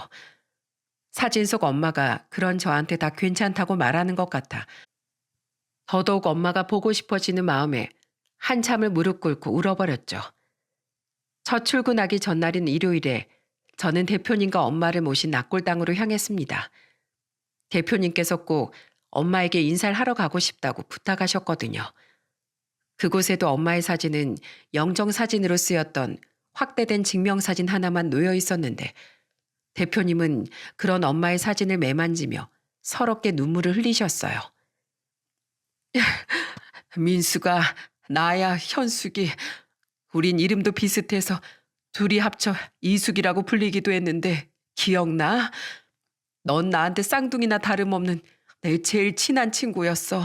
사진 속 엄마가 그런 저한테 다 괜찮다고 말하는 것 같아 더더욱 엄마가 보고 싶어지는 마음에 한참을 무릎 꿇고 울어버렸죠. 첫 출근하기 전날인 일요일에 저는 대표님과 엄마를 모신 낙골당으로 향했습니다. 대표님께서 꼭 엄마에게 인사를 하러 가고 싶다고 부탁하셨거든요. 그곳에도 엄마의 사진은 영정사진으로 쓰였던 확대된 증명사진 하나만 놓여 있었는데 대표님은 그런 엄마의 사진을 매만지며 서럽게 눈물을 흘리셨어요. 민수가, 나야, 현숙이, 우린 이름도 비슷해서 둘이 합쳐 이숙이라고 불리기도 했는데 기억나? 넌 나한테 쌍둥이나 다름없는 내 제일 친한 친구였어.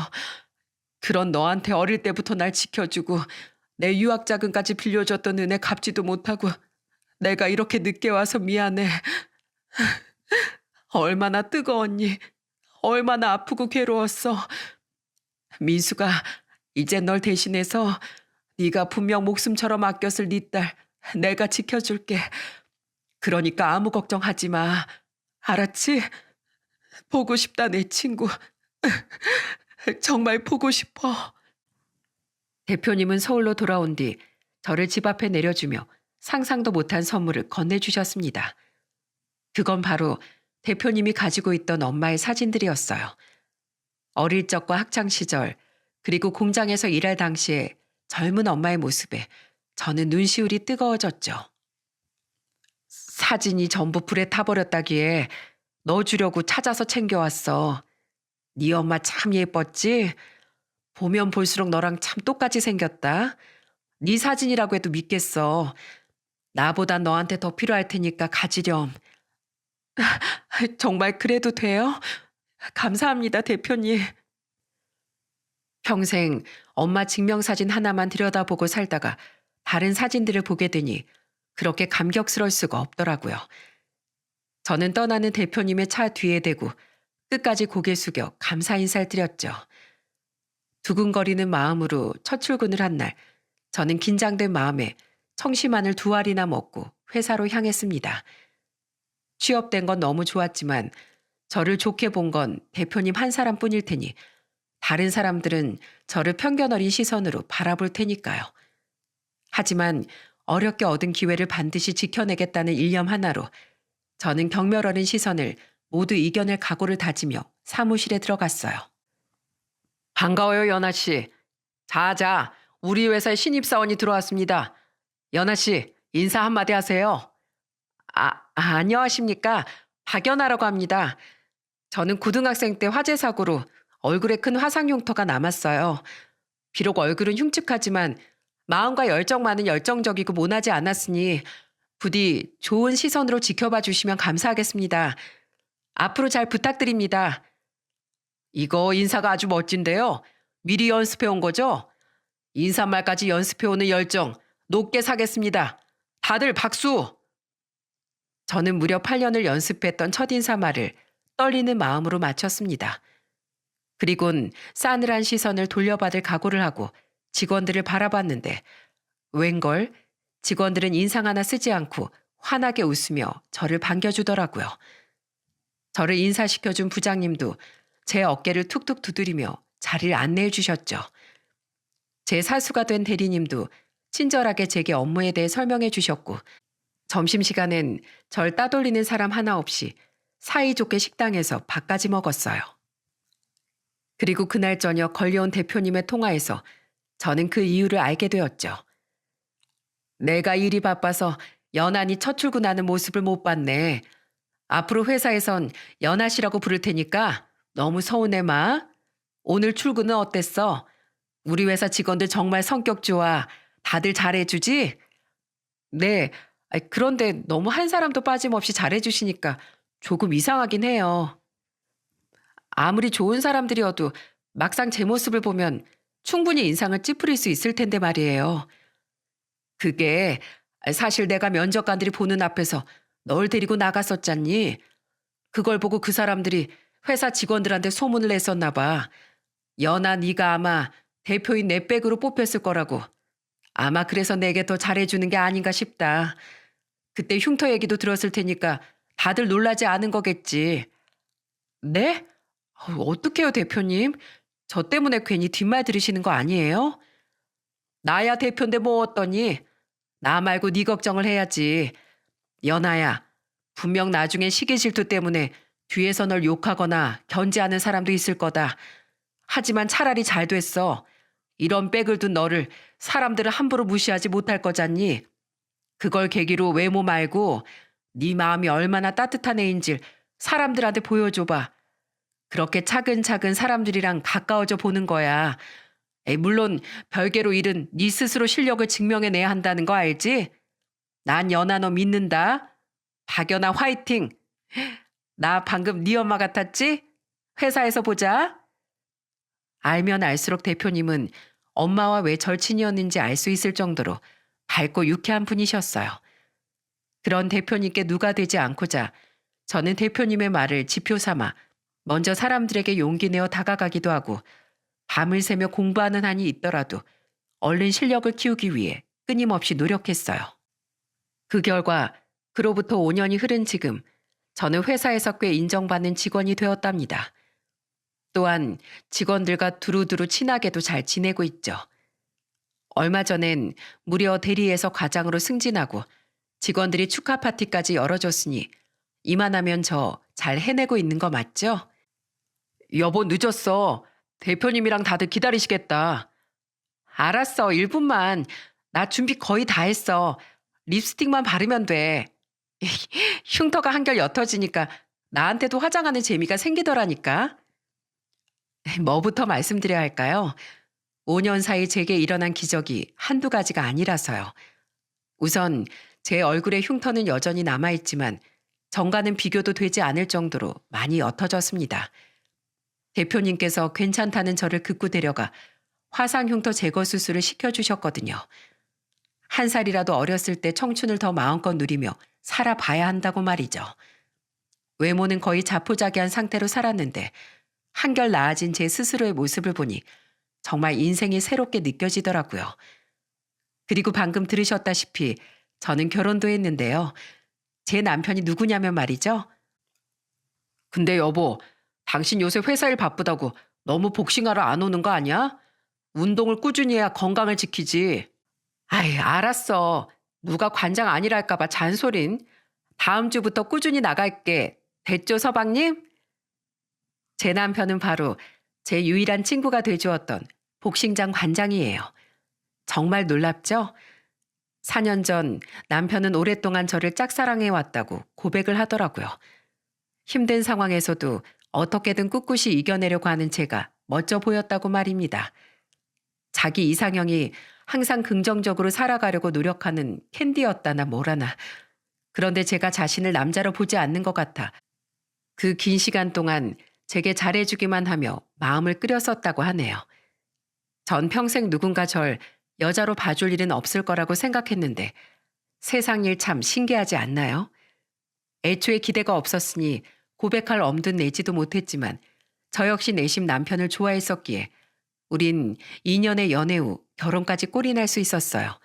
그런 너한테 어릴 때부터 날 지켜주고 내 유학 자금까지 빌려줬던 은혜 갚지도 못하고 내가 이렇게 늦게 와서 미안해. 얼마나 뜨거웠니? 얼마나 아프고 괴로웠어. 민수가 이제 널 대신해서 네가 분명 목숨처럼 아꼈을 네 딸 내가 지켜줄게. 그러니까 아무 걱정하지 마. 알았지? 보고 싶다 내 친구. 정말 보고 싶어. 대표님은 서울로 돌아온 뒤 저를 집 앞에 내려주며 상상도 못한 선물을 건네주셨습니다. 그건 바로 대표님이 가지고 있던 엄마의 사진들이었어요. 어릴 적과 학창 시절, 그리고 공장에서 일할 당시에 젊은 엄마의 모습에 저는 눈시울이 뜨거워졌죠. 사진이 전부 불에 타버렸다기에 넣어주려고 찾아서 챙겨왔어. 네 엄마 참 예뻤지? 보면 볼수록 너랑 참 똑같이 생겼다. 네 사진이라고 해도 믿겠어. 나보단 너한테 더 필요할 테니까 가지렴. 정말 그래도 돼요? 감사합니다, 대표님. 평생 엄마 증명사진 하나만 들여다보고 살다가 다른 사진들을 보게 되니 그렇게 감격스러울 수가 없더라고요. 저는 떠나는 대표님의 차 뒤에 대고 끝까지 고개 숙여 감사 인사를 드렸죠. 두근거리는 마음으로 첫 출근을 한 날, 저는 긴장된 마음에 청심환을 2알이나 먹고 회사로 향했습니다. 취업된 건 너무 좋았지만 저를 좋게 본 건 대표님 한 사람뿐일 테니 다른 사람들은 저를 편견 어린 시선으로 바라볼 테니까요. 하지만 어렵게 얻은 기회를 반드시 지켜내겠다는 일념 하나로 저는 경멸 어린 시선을 모두 이겨낼 각오를 다지며 사무실에 들어갔어요. 반가워요, 연아 씨. 자자, 우리 회사에 신입사원이 들어왔습니다. 연아 씨, 인사 한마디 하세요. 안녕하십니까. 박연아라고 합니다. 저는 고등학생 때 화재 사고로 얼굴에 큰 화상 흉터가 남았어요. 비록 얼굴은 흉측하지만 마음과 열정만은 열정적이고 모나지 않았으니 부디 좋은 시선으로 지켜봐 주시면 감사하겠습니다. 앞으로 잘 부탁드립니다. 이거 인사가 아주 멋진데요. 미리 연습해 온 거죠? 인사말까지 연습해 오는 열정 높게 사겠습니다. 다들 박수! 저는 무려 8년을 연습했던 첫인사 말을 떨리는 마음으로 마쳤습니다. 그리곤 싸늘한 시선을 돌려받을 각오를 하고 직원들을 바라봤는데 웬걸 직원들은 인상 하나 쓰지 않고 환하게 웃으며 저를 반겨주더라고요. 저를 인사시켜준 부장님도 제 어깨를 툭툭 두드리며 자리를 안내해 주셨죠. 제 사수가 된 대리님도 친절하게 제게 업무에 대해 설명해 주셨고 점심시간엔 절 따돌리는 사람 하나 없이 사이좋게 식당에서 밥까지 먹었어요. 그리고 그날 저녁 걸려온 대표님의 통화에서 저는 그 이유를 알게 되었죠. 내가 일이 바빠서 연한이 첫 출근하는 모습을 못 봤네. 앞으로 회사에선 연아 씨라고 부를 테니까 너무 서운해 마. 오늘 출근은 어땠어? 우리 회사 직원들 정말 성격 좋아. 다들 잘해주지? 네. 그런데 너무 한 사람도 빠짐없이 잘해주시니까 조금 이상하긴 해요. 아무리 좋은 사람들이어도 막상 제 모습을 보면 충분히 인상을 찌푸릴 수 있을 텐데 말이에요. 그게 사실 내가 면접관들이 보는 앞에서 널 데리고 나갔었잖니. 그걸 보고 그 사람들이 회사 직원들한테 소문을 냈었나 봐. 연아 네가 아마 대표인 내 백으로 뽑혔을 거라고. 아마 그래서 내게 더 잘해주는 게 아닌가 싶다. 그때 흉터 얘기도 들었을 테니까 다들 놀라지 않은 거겠지. 네? 어떡해요, 대표님? 저 때문에 괜히 뒷말 들으시는 거 아니에요? 나야 대표인데 뭐 어떠니? 나 말고 네 걱정을 해야지. 연아야, 분명 나중엔 시기 질투 때문에 뒤에서 널 욕하거나 견제하는 사람도 있을 거다. 하지만 차라리 잘 됐어. 이런 백을 둔 너를 사람들은 함부로 무시하지 못할 거잖니. 그걸 계기로 외모 말고 네 마음이 얼마나 따뜻한 애인지 사람들한테 보여줘봐. 그렇게 차근차근 사람들이랑 가까워져 보는 거야. 물론 별개로 일은 네 스스로 실력을 증명해내야 한다는 거 알지? 난 연하 너 믿는다. 박연아 화이팅! 나 방금 네 엄마 같았지? 회사에서 보자. 알면 알수록 대표님은 엄마와 왜 절친이었는지 알 수 있을 정도로 밝고 유쾌한 분이셨어요. 그런 대표님께 누가 되지 않고자 저는 대표님의 말을 지표 삼아 먼저 사람들에게 용기 내어 다가가기도 하고 밤을 새며 공부하는 한이 있더라도 얼른 실력을 키우기 위해 끊임없이 노력했어요. 그 결과 그로부터 5년이 흐른 지금 저는 회사에서 꽤 인정받는 직원이 되었답니다. 또한 직원들과 두루두루 친하게도 잘 지내고 있죠. 얼마 전엔 무려 대리에서 과장으로 승진하고 직원들이 축하 파티까지 열어줬으니 이만하면 저 잘 해내고 있는 거 맞죠? 여보 늦었어. 대표님이랑 다들 기다리시겠다. 알았어. 1분만. 나 준비 거의 다 했어. 립스틱만 바르면 돼. 흉터가 한결 옅어지니까 나한테도 화장하는 재미가 생기더라니까. 뭐부터 말씀드려야 할까요? 5년 사이 제게 일어난 기적이 한두 가지가 아니라서요. 우선 제 얼굴에 흉터는 여전히 남아있지만 전과는 비교도 되지 않을 정도로 많이 옅어졌습니다. 대표님께서 괜찮다는 저를 극구 데려가 화상 흉터 제거 수술을 시켜주셨거든요. 한 살이라도 어렸을 때 청춘을 더 마음껏 누리며 살아봐야 한다고 말이죠. 외모는 거의 자포자기한 상태로 살았는데 한결 나아진 제 스스로의 모습을 보니 정말 인생이 새롭게 느껴지더라고요. 그리고 방금 들으셨다시피 저는 결혼도 했는데요. 제 남편이 누구냐면 말이죠. 근데 여보, 당신 요새 회사 일 바쁘다고 너무 복싱하러 안 오는 거 아니야? 운동을 꾸준히 해야 건강을 지키지. 아이, 알았어. 누가 관장 아니랄까 봐 잔소린. 다음 주부터 꾸준히 나갈게. 됐죠, 서방님? 제 남편은 바로 제 유일한 친구가 돼주었던 복싱장 관장이에요. 정말 놀랍죠? 4년 전 남편은 오랫동안 저를 짝사랑해 왔다고 고백을 하더라고요. 힘든 상황에서도 어떻게든 꿋꿋이 이겨내려고 하는 제가 멋져 보였다고 말입니다. 자기 이상형이 항상 긍정적으로 살아가려고 노력하는 캔디였다나 뭐라나. 그런데 제가 자신을 남자로 보지 않는 것 같아 그 긴 시간 동안 제게 잘해주기만 하며 마음을 끓였었다고 하네요. 전 평생 누군가 절 여자로 봐줄 일은 없을 거라고 생각했는데 세상 일 참 신기하지 않나요? 애초에 기대가 없었으니 고백할 엄두는 내지도 못했지만 저 역시 내심 남편을 좋아했었기에 우린 2년의 연애 후 결혼까지 꼴이 날 수 있었어요.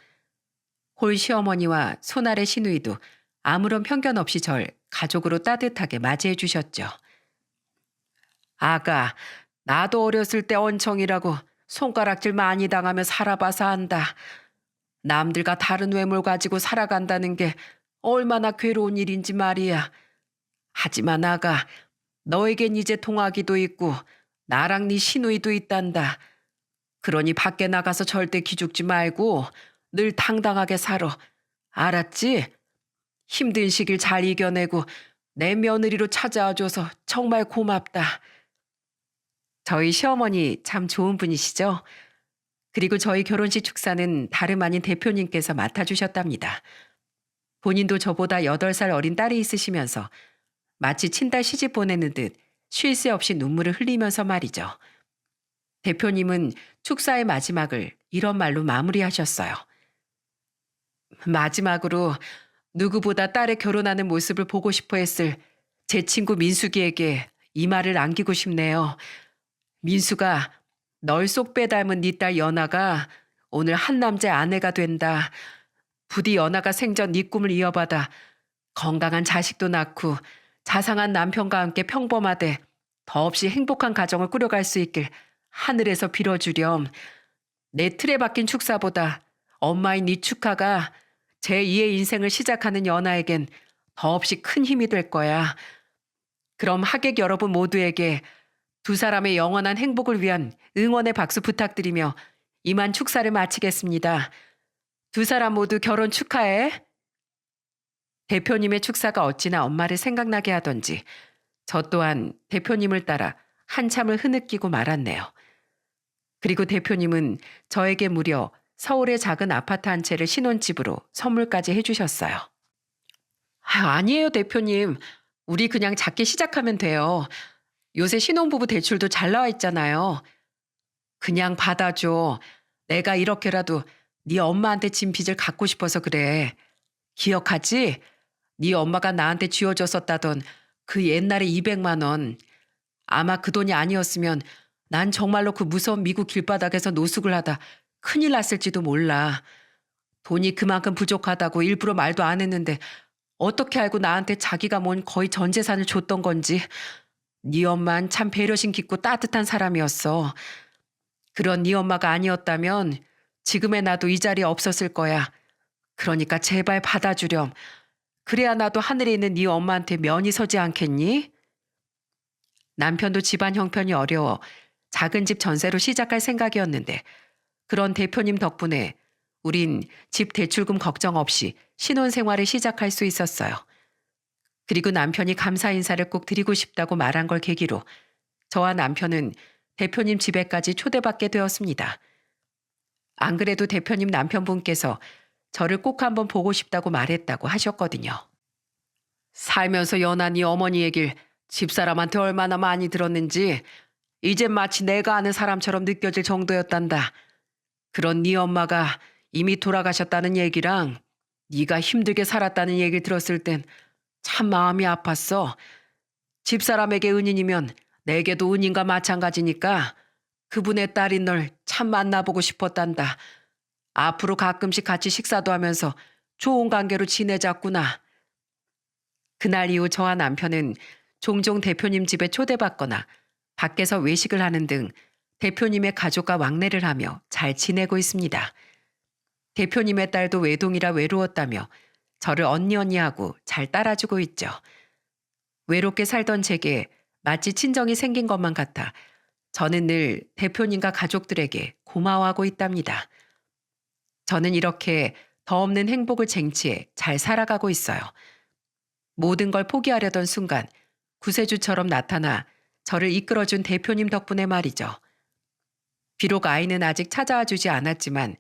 홀 시어머니와 손아래 시누이도 아무런 편견 없이 절 가족으로 따뜻하게 맞이해 주셨죠. 아가, 나도 어렸을 때 언청이라고 손가락질 많이 당하며 살아봐서 안다. 남들과 다른 외모를 가지고 살아간다는 게 얼마나 괴로운 일인지 말이야. 하지만 아가, 너에겐 이제 동아기도 있고 나랑 네 시누이도 있단다. 그러니 밖에 나가서 절대 기죽지 말고 늘 당당하게 살아. 알았지? 힘든 시길 잘 이겨내고 내 며느리로 찾아와줘서 정말 고맙다. 저희 시어머니 참 좋은 분이시죠? 그리고 저희 결혼식 축사는 다름 아닌 대표님께서 맡아주셨답니다. 본인도 저보다 8살 어린 딸이 있으시면서 마치 친딸 시집 보내는 듯 쉴 새 없이 눈물을 흘리면서 말이죠. 대표님은 축사의 마지막을 이런 말로 마무리하셨어요. 마지막으로 누구보다 딸의 결혼하는 모습을 보고 싶어 했을 제 친구 민숙이에게 이 말을 남기고 싶네요. 민수가 널 쏙 빼닮은 네 딸 연아가 오늘 한 남자의 아내가 된다. 부디 연아가 생전 네 꿈을 이어받아 건강한 자식도 낳고 자상한 남편과 함께 평범하되 더없이 행복한 가정을 꾸려갈 수 있길 하늘에서 빌어주렴. 내 틀에 박힌 축사보다 엄마인 네 축하가 제2의 인생을 시작하는 연아에겐 더없이 큰 힘이 될 거야. 그럼 하객 여러분 모두에게 두 사람의 영원한 행복을 위한 응원의 박수 부탁드리며 이만 축사를 마치겠습니다. 두 사람 모두 결혼 축하해. 대표님의 축사가 어찌나 엄마를 생각나게 하던지 저 또한 대표님을 따라 한참을 흐느끼고 말았네요. 그리고 대표님은 저에게 무려 서울의 작은 아파트 한 채를 신혼집으로 선물까지 해주셨어요. 아니에요, 대표님. 우리 그냥 작게 시작하면 돼요. 요새 신혼부부 대출도 잘 나와 있잖아요. 그냥 받아줘. 내가 이렇게라도 네 엄마한테 진 빚을 갚고 싶어서 그래. 기억하지? 네 엄마가 나한테 쥐어줬었다던 그 옛날에 200만 원. 아마 그 돈이 아니었으면 난 정말로 그 무서운 미국 길바닥에서 노숙을 하다 큰일 났을지도 몰라. 돈이 그만큼 부족하다고 일부러 말도 안 했는데 어떻게 알고 나한테 자기가 뭔 거의 전 재산을 줬던 건지. 네 엄만 참 배려심 깊고 따뜻한 사람이었어. 그런 네 엄마가 아니었다면 지금의 나도 이 자리에 없었을 거야. 그러니까 제발 받아주렴. 그래야 나도 하늘에 있는 네 엄마한테 면이 서지 않겠니? 남편도 집안 형편이 어려워 작은 집 전세로 시작할 생각이었는데 그런 대표님 덕분에 우린 집 대출금 걱정 없이 신혼생활을 시작할 수 있었어요. 그리고 남편이 감사 인사를 꼭 드리고 싶다고 말한 걸 계기로 저와 남편은 대표님 집에까지 초대받게 되었습니다. 안 그래도 대표님 남편분께서 저를 꼭 한번 보고 싶다고 말했다고 하셨거든요. 살면서 연하니 어머니 얘길 집사람한테 얼마나 많이 들었는지 이젠 마치 내가 아는 사람처럼 느껴질 정도였단다. 그런 네 엄마가 이미 돌아가셨다는 얘기랑 네가 힘들게 살았다는 얘기를 들었을 땐 참 마음이 아팠어. 집사람에게 은인이면 내게도 은인과 마찬가지니까 그분의 딸인 널 참 만나보고 싶었단다. 앞으로 가끔씩 같이 식사도 하면서 좋은 관계로 지내자꾸나. 그날 이후 저와 남편은 종종 대표님 집에 초대받거나 밖에서 외식을 하는 등 대표님의 가족과 왕래를 하며 잘 지내고 있습니다. 대표님의 딸도 외동이라 외로웠다며 저를 언니하고 잘 따라주고 있죠. 외롭게 살던 제게 마치 친정이 생긴 것만 같아 저는 늘 대표님과 가족들에게 고마워하고 있답니다. 저는 이렇게 더 없는 행복을 쟁취해 잘 살아가고 있어요. 모든 걸 포기하려던 순간 구세주처럼 나타나 저를 이끌어준 대표님 덕분에 말이죠. 비록 아이는 아직 찾아와 주지 않았지만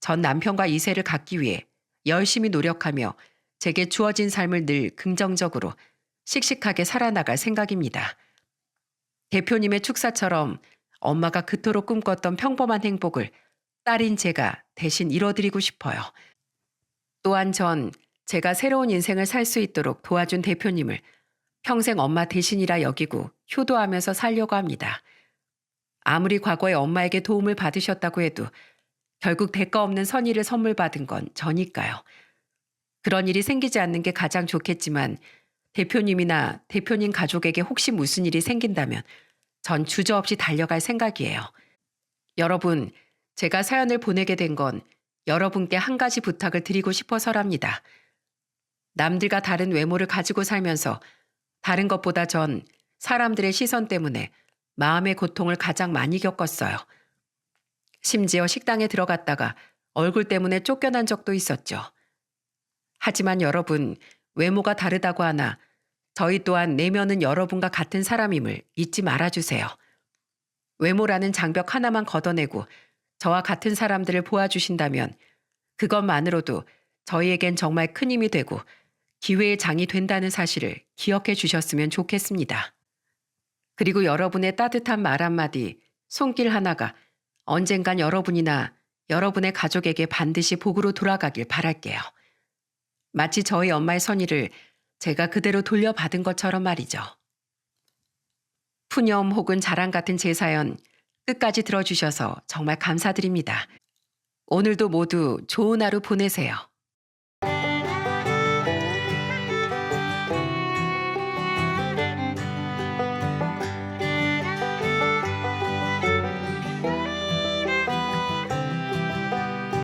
전 남편과 이세를 갖기 위해 열심히 노력하며 제게 주어진 삶을 늘 긍정적으로 씩씩하게 살아나갈 생각입니다. 대표님의 축사처럼 엄마가 그토록 꿈꿨던 평범한 행복을 딸인 제가 대신 이뤄드리고 싶어요. 또한 전 제가 새로운 인생을 살 수 있도록 도와준 대표님을 평생 엄마 대신이라 여기고 효도하면서 살려고 합니다. 아무리 과거에 엄마에게 도움을 받으셨다고 해도 결국 대가 없는 선의를 선물 받은 건 저니까요. 그런 일이 생기지 않는 게 가장 좋겠지만 대표님이나 대표님 가족에게 혹시 무슨 일이 생긴다면 전 주저없이 달려갈 생각이에요. 여러분, 제가 사연을 보내게 된 건 여러분께 한 가지 부탁을 드리고 싶어서랍니다. 남들과 다른 외모를 가지고 살면서 다른 것보다 전 사람들의 시선 때문에 마음의 고통을 가장 많이 겪었어요. 심지어 식당에 들어갔다가 얼굴 때문에 쫓겨난 적도 있었죠. 하지만 여러분, 외모가 다르다고 하나 저희 또한 내면은 여러분과 같은 사람임을 잊지 말아주세요. 외모라는 장벽 하나만 걷어내고 저와 같은 사람들을 보아주신다면 그것만으로도 저희에겐 정말 큰 힘이 되고 기회의 장이 된다는 사실을 기억해 주셨으면 좋겠습니다. 그리고 여러분의 따뜻한 말 한마디, 손길 하나가 언젠간 여러분이나 여러분의 가족에게 반드시 복으로 돌아가길 바랄게요. 마치 저희 엄마의 선의를 제가 그대로 돌려받은 것처럼 말이죠. 푸념 혹은 자랑 같은 제 사연 끝까지 들어주셔서 정말 감사드립니다. 오늘도 모두 좋은 하루 보내세요.